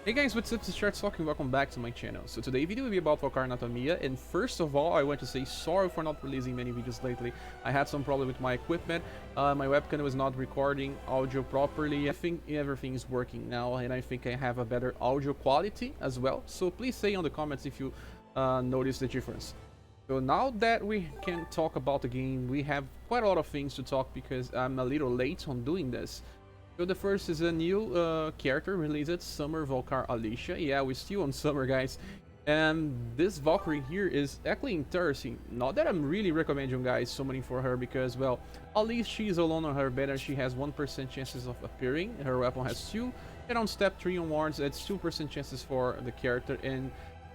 Hey guys, what's up? This is Talking. Welcome back to my channel. So today's video will be about Valkyrie Anatomia, and first of all, I want to say sorry for not releasing many videos lately. I had some problem with my equipment. My webcam was not recording audio properly. I think everything is working now, and I think I have a better audio quality as well. So please say on the comments if you notice the difference. So now that we can talk about the game, we have quite a lot of things to talk because I'm a little late on doing this. So the first is a new character released, Summer Valkyrie Alicia. Yeah, we're still on Summer, guys. And this Valkyrie here is actually interesting. Not that I'm really recommending you guys summoning for her because, well, at least she's alone on her banner. She has 1% chances of appearing. Her weapon has 2. And on step 3 onwards, it's 2% chances for the character and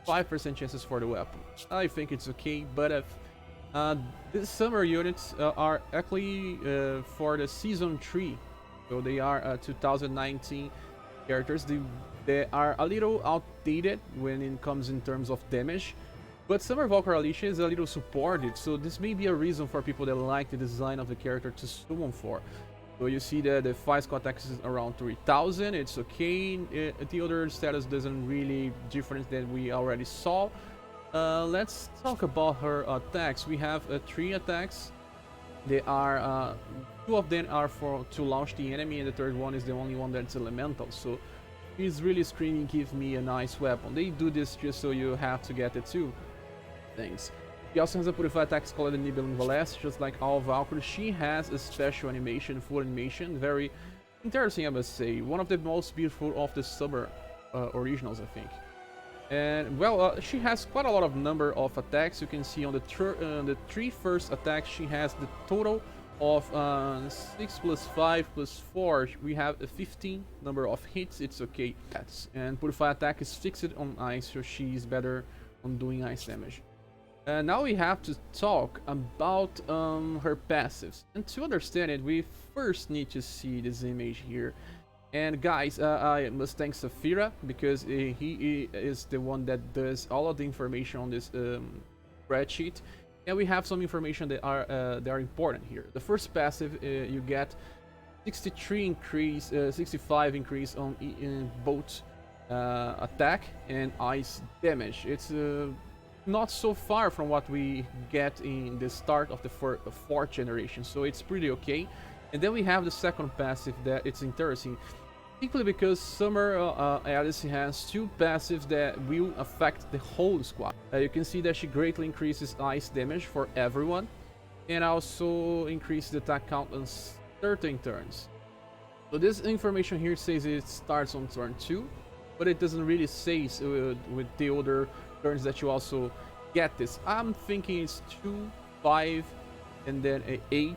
5% chances for the weapon. I think it's okay, but if these summer units are actually for the season 3. So they are 2019 characters. They are a little outdated when it comes in terms of damage. But Summer Valkyrie Alicia is a little supported, so this may be a reason for people that like the design of the character to summon for. So you see that the 5 squad attack is around 3000, it's okay. The other status doesn't really different than we already saw. Let's talk about her attacks. We have 3 attacks. They are 2 of them are to launch the enemy, and the third one is the only one that's elemental. So he's really screaming, "Give me a nice weapon." They do this just so you have to get the 2 things. He also has a purified attack called the Nibbling Valest, just like all Valkyries. She has a special animation, full animation, very interesting, I must say. One of the most beautiful of the Summer originals, I think. And well, she has quite a lot of number of attacks. You can see on the 3 first attacks, she has the total of 6 plus 5 plus 4. We have a 15 number of hits. It's okay. And Purify attack is fixed on ice, so she's better on doing ice damage. And now we have to talk about her passives. And to understand it, we first need to see this image here. And guys, I must thank Safira because he is the one that does all of the information on this spreadsheet. And we have some information that are important here. The first passive, you get 63 increase, 65 increase on both attack and ice damage. It's not so far from what we get in the start of the fourth generation, so it's pretty okay. And then we have the second passive that it's interesting, simply because Summer Alice has 2 passives that will affect the whole squad. You can see that she greatly increases ice damage for everyone, and also increases the attack count on certain turns. So this information here says it starts on turn 2, but it doesn't really say with the other turns that you also get this. I'm thinking it's 2, 5, and then 8.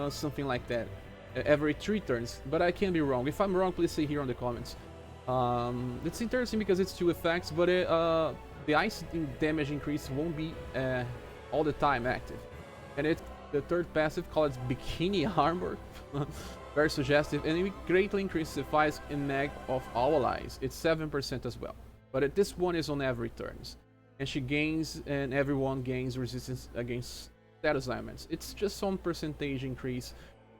Something like that, every 3 turns, but I can be wrong. If I'm wrong, please say here on the comments. It's interesting because it's 2 effects, but the ice damage increase won't be all the time active. And the third passive, called Bikini Armor, very suggestive, and it greatly increases the fight and mag of all allies. It's 7% as well, but this one is on every turns, and she gains, and everyone gains resistance against status elements. It's just some percentage increase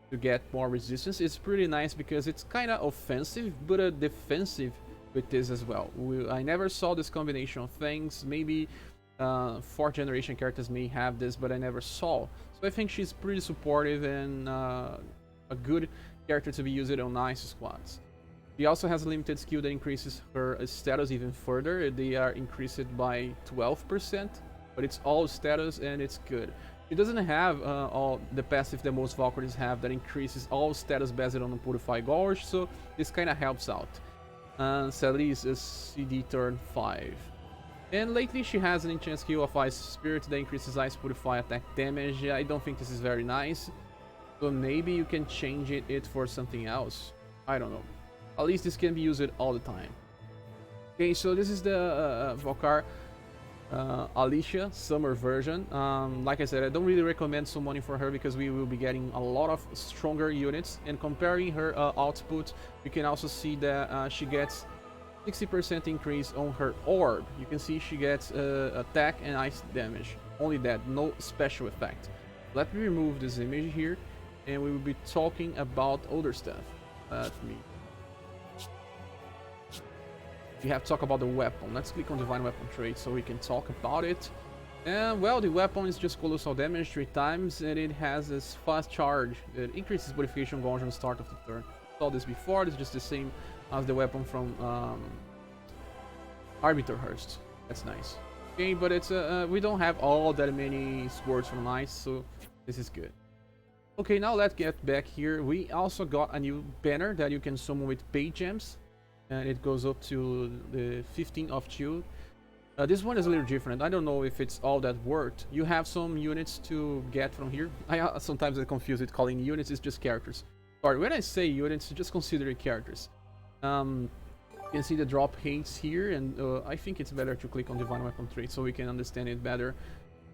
to get more resistance. It's pretty nice because it's kind of offensive but defensive with this as well. I never saw this combination of things. Maybe 4th generation characters may have this, but I never saw. So I think she's pretty supportive and a good character to be used on nice squads. She also has a limited skill that increases her status even further. They are increased by 12%, but it's all status and it's good. It doesn't have all the passive that most Valkyries have that increases all status based on Purify Gorge, so this kind of helps out. Sadly, is a CD turn 5. And lately she has an enchant skill of Ice Spirit that increases Ice Purify attack damage. I don't think this is very nice, so maybe you can change it for something else. I don't know. At least this can be used all the time. Okay, so this is the Valkyrie Alicia Summer version. Like I said, I don't really recommend summoning for her because we will be getting a lot of stronger units, and comparing her output, you can also see that she gets 60% increase on her orb. You can see she gets attack and ice damage, only that, no special effect. Let me remove this image here and we will be talking about other stuff. Let me we have to talk about the weapon. Let's click on Divine Weapon trait so we can talk about it. And well, the weapon is just colossal damage 3 times, and it has this fast charge that increases modification gauge on the start of the turn. I saw this before. It's just the same as the weapon from Arbiterhurst. That's nice. Okay, but it's we don't have all that many swords from Ice, so this is good. Okay, now let's get back here. We also got a new banner that you can summon with paid gems, and it goes up to the 15 of shield. This one is a little different. I don't know if it's all that worked. You have some units to get from here. Sometimes I confuse it calling units. It's just characters. Sorry, when I say units, just consider it characters. You can see the drop hates here, and I think it's better to click on Divine Weapon trait so we can understand it better.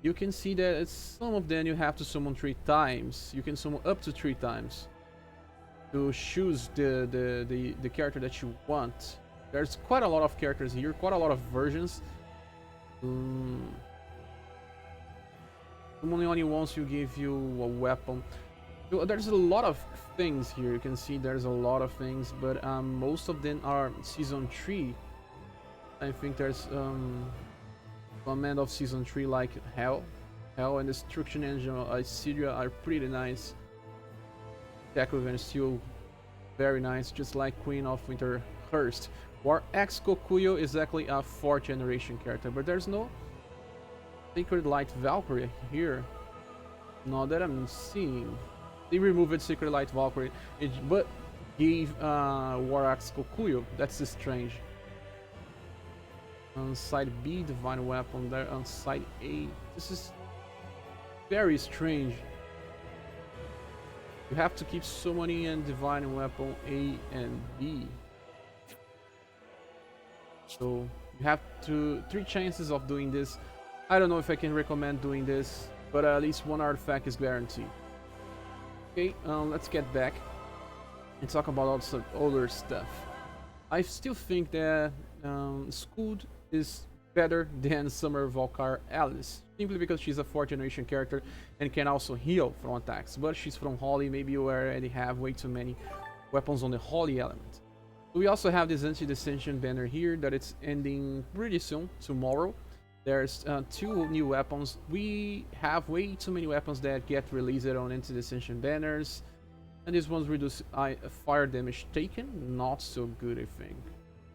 You can see that some of them you have to summon 3 times. You can summon up to 3 times to choose the character that you want. There's quite a lot of characters here, quite a lot of versions. Someone only wants to give you a weapon. So there's a lot of things here. You can see there's a lot of things, but most of them are season 3. I think there's command of season 3 like Hell and Destruction Engine Assyria are pretty nice. Attack with Steel, very nice, just like Queen of Winterhurst. War X Kokuyo is actually a 4th generation character, but there's no Sacred Light Valkyrie here. Not that I'm seeing. They removed Sacred Light Valkyrie, but gave War Axe Kokuyo. That's strange. On side B, Divine Weapon there. On side A, this is very strange. You have to keep summoning and Divine Weapon A and B. So you have 3 chances of doing this. I don't know if I can recommend doing this, but at least 1 artifact is guaranteed. Okay, let's get back and talk about all some other stuff. I still think that Skuld is better than Summer Valkyrie Alice, simply because she's a 4th generation character and can also heal from attacks. But she's from Holy, maybe you already have way too many weapons on the Holy element. We also have this anti-dissension banner here that it's ending pretty soon, tomorrow. There's 2 new weapons. We have way too many weapons that get released on anti-dissension banners, and these ones reduce fire damage taken. Not so good, I think.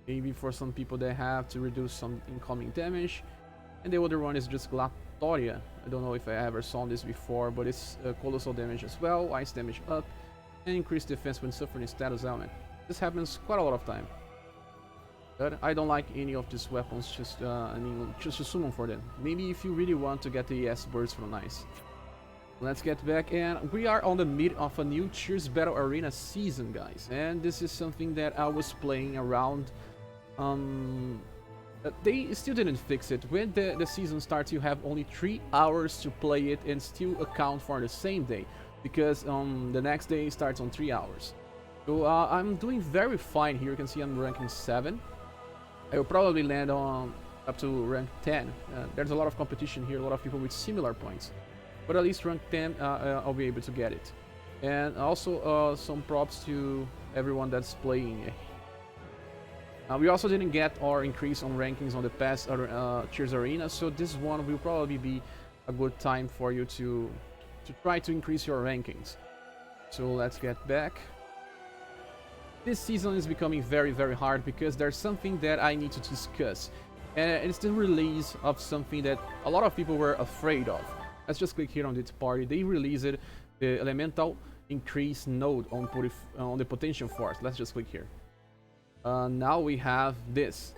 Maybe for some people that have to reduce some incoming damage. And the other one is just Glatoria. I don't know if I ever saw this before, but it's colossal damage as well, ice damage up, and increased defense when suffering status ailment. This happens quite a lot of time. But I don't like any of these weapons, just to summon for them. Maybe if you really want to get the ES bursts from ice. Let's get back, and we are on the mid of a new Cheers Battle Arena season, guys. And this is something that I was playing around. They still didn't fix it. When the season starts, you have only 3 hours to play it and still account for the same day, because the next day starts on 3 hours. So I'm doing very fine here. You can see I'm ranking 7. I will probably land on up to rank 10. There's a lot of competition here, a lot of people with similar points. But at least rank 10, I'll be able to get it. And also some props to everyone that's playing. We also didn't get our increase on rankings on the past Cheers Arena, so this one will probably be a good time for you to try to increase your rankings. So let's get back. This season is becoming very, very hard because there's something that I need to discuss. And it's the release of something that a lot of people were afraid of. Let's just click here on this party. They released the elemental increase node on the potential force. Let's just click here. Now we have this.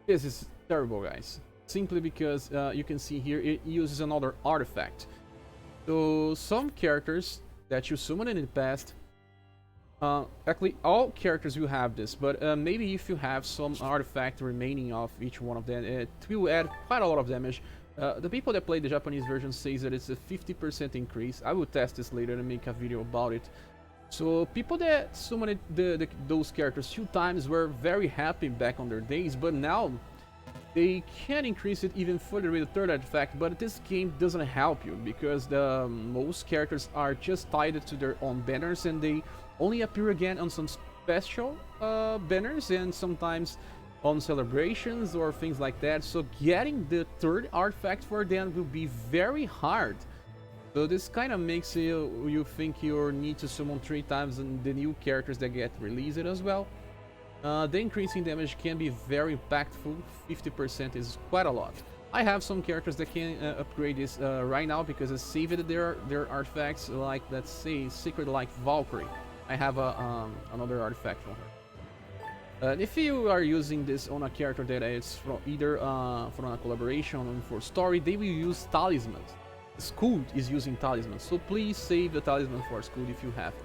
This is terrible, guys. Simply because you can see here it uses another artifact. So some characters that you summoned in the past, actually all characters will have this, but maybe if you have some artifact remaining of each one of them, it will add quite a lot of damage. The people that play the Japanese version says that it's a 50% increase. I will test this later and make a video about it. So people that summoned those characters 2 times were very happy back on their days, but now they can increase it even further with the 3rd artifact. But this game doesn't help you because most characters are just tied to their own banners, and they only appear again on some special banners and sometimes on celebrations or things like that. So getting the third artifact for them will be very hard. So this kind of makes you think you need to summon 3 times and the new characters that get released as well. The increase in damage can be very impactful. 50% is quite a lot. I have some characters that can upgrade this right now because I saved their artifacts, like let's say Secret like Valkyrie. I have another artifact from her. And if you are using this on a character that is from either from a collaboration or for story, they will use talismans. Scoot is using talismans, so please save the talisman for Scoot if you have it.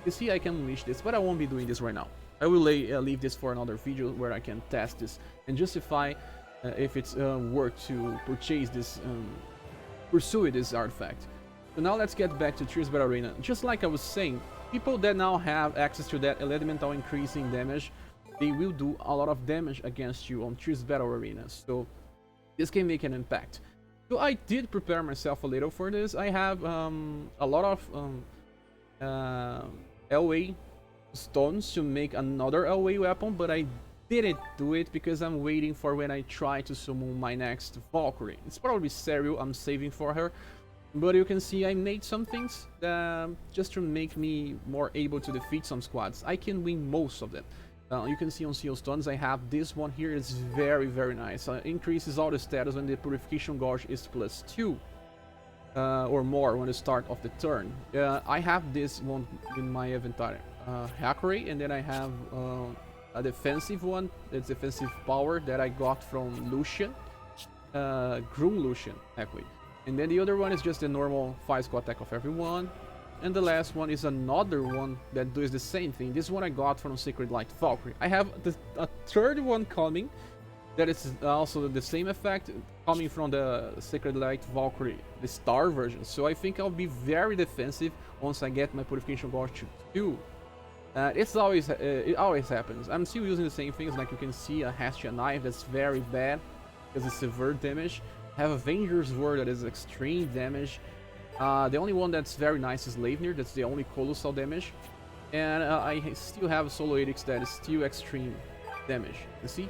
You see, I can unleash this, but I won't be doing this right now. I will leave this for another video where I can test this and justify if it's worth to purchase this, pursue this artifact. So now let's get back to ScherBR Arena. Just like I was saying, people that now have access to that elemental increasing damage, they will do a lot of damage against you on ScherBR Arena. So this can make an impact. So I did prepare myself a little for this. I have a lot of LA stones to make another LA weapon, but I didn't do it because I'm waiting for when I try to summon my next Valkyrie. It's probably Serial I'm saving for her, but you can see I made some things just to make me more able to defeat some squads. I can win most of them. You can see on Seal Stones I have this one here. It's very nice. Increases all the status when the Purification Gauge is +2 or more when the start of the turn. I have this one in my inventory, Valkyrie, and then I have a defensive one. That's defensive power that I got from Lucian, Groom Lucian actually. And then the other one is just the normal physical attack of everyone. And the last one is another one that does the same thing. This one I got from Secret Light Valkyrie. I have a third one coming that is also the same effect, coming from the Secret Light Valkyrie, the star version. So I think I'll be very defensive once I get my Purification Gauge 2. It always happens. I'm still using the same things, like you can see a Hestia knife that's very bad because it's severe damage. I have Avenger's Word that is extreme damage. The only one that's very nice is Leivnir, that's the only colossal damage. And I still have Solo Edicts that is still extreme damage, you see?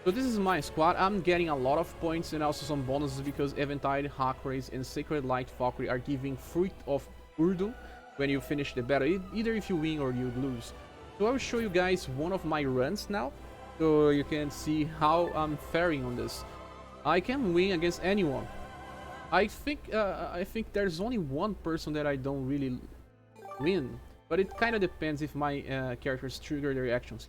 So this is my squad. I'm getting a lot of points and also some bonuses because Eventide, Hackrace, and Sacred Light Valkyrie are giving Fruit of Urdun when you finish the battle, either if you win or you lose. So I will show you guys one of my runs now, so you can see how I'm faring on this. I can win against anyone. I think there's only one person that I don't really win, but it kind of depends if my characters trigger the reactions.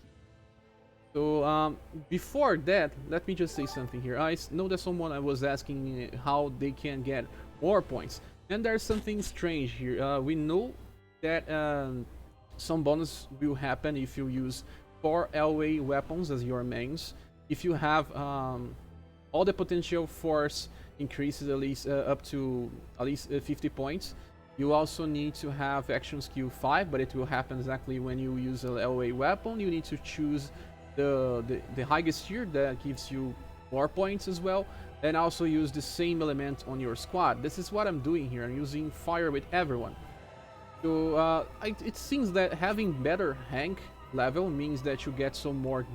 So before that, let me just say something here. I know that someone was asking me how they can get more points, and there's something strange here. We know that some bonus will happen if you use 4 LA weapons as your mains. If you have all the potential force increases at least up to at least 50 points. You also need to have action skill 5, but it will happen exactly when you use a LA weapon. You need to choose the highest tier that gives you more points as well, and also use the same element on your squad. This is what I'm doing here. I'm using fire with everyone. So it seems that having better rank level means that you get some more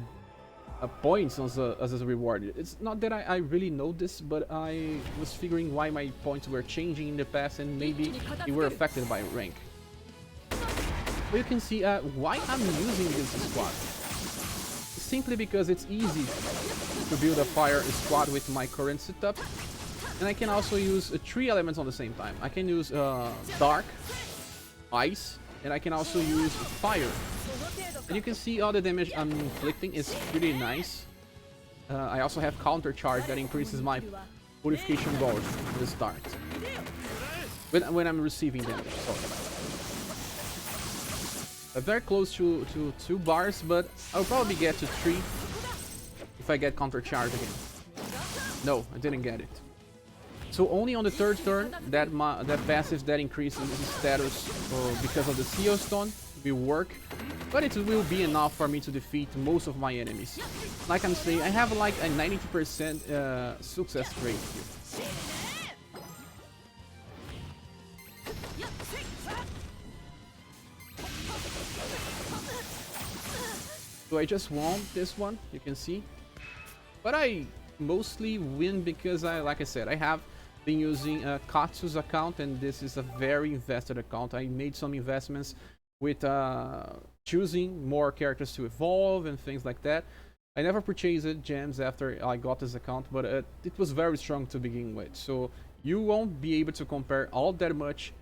points as a reward. It's not that I really know this, but I was figuring why my points were changing in the past, and maybe they were affected by rank. But you can see why I'm using this squad. Simply because it's easy to build a fire squad with my current setup, and I can also use 3 elements on the same time. I can use dark, ice, and I can also use fire. And you can see all the damage I'm inflicting is pretty nice. I also have counter charge that increases my purification gauge at the start when I'm receiving damage. Very close to 2 bars, but I'll probably get to 3 if I get counter charge again. No, I didn't get it. So only on the 3rd turn that passive that increases the status because of the Seal Stone will work, but it will be enough for me to defeat most of my enemies. Like I'm saying, I have like a 90% success rate here. So I just won this one, you can see. But I mostly win because like I said, I have been using Katsu's account, and this is a very invested account. I made some investments with choosing more characters to evolve and things like that. I never purchased gems after I got this account, but it was very strong to begin with. So you won't be able to compare all that much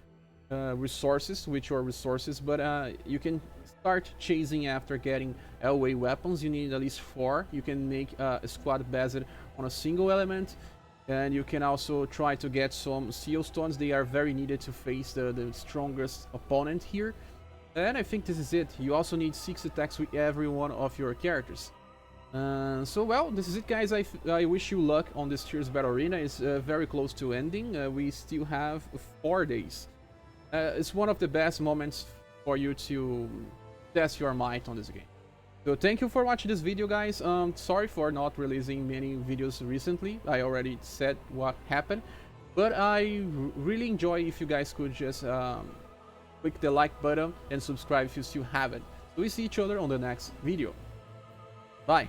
resources with your resources, but you can start chasing after getting LA weapons. You need at least 4. You can make a squad based on a single element, and you can also try to get some seal stones. They are very needed to face the strongest opponent here. And I think this is it. You also need 6 attacks with every one of your characters. So well, this is it, guys. I wish you luck on this ScherBR arena. It's very close to ending. We still have 4 days. It's one of the best moments for you to test your might on this game. So thank you for watching this video, guys. Sorry for not releasing many videos recently. I already said what happened, but I really enjoy if you guys could just click the like button and subscribe if you still haven't. So we see each other on the next video. Bye.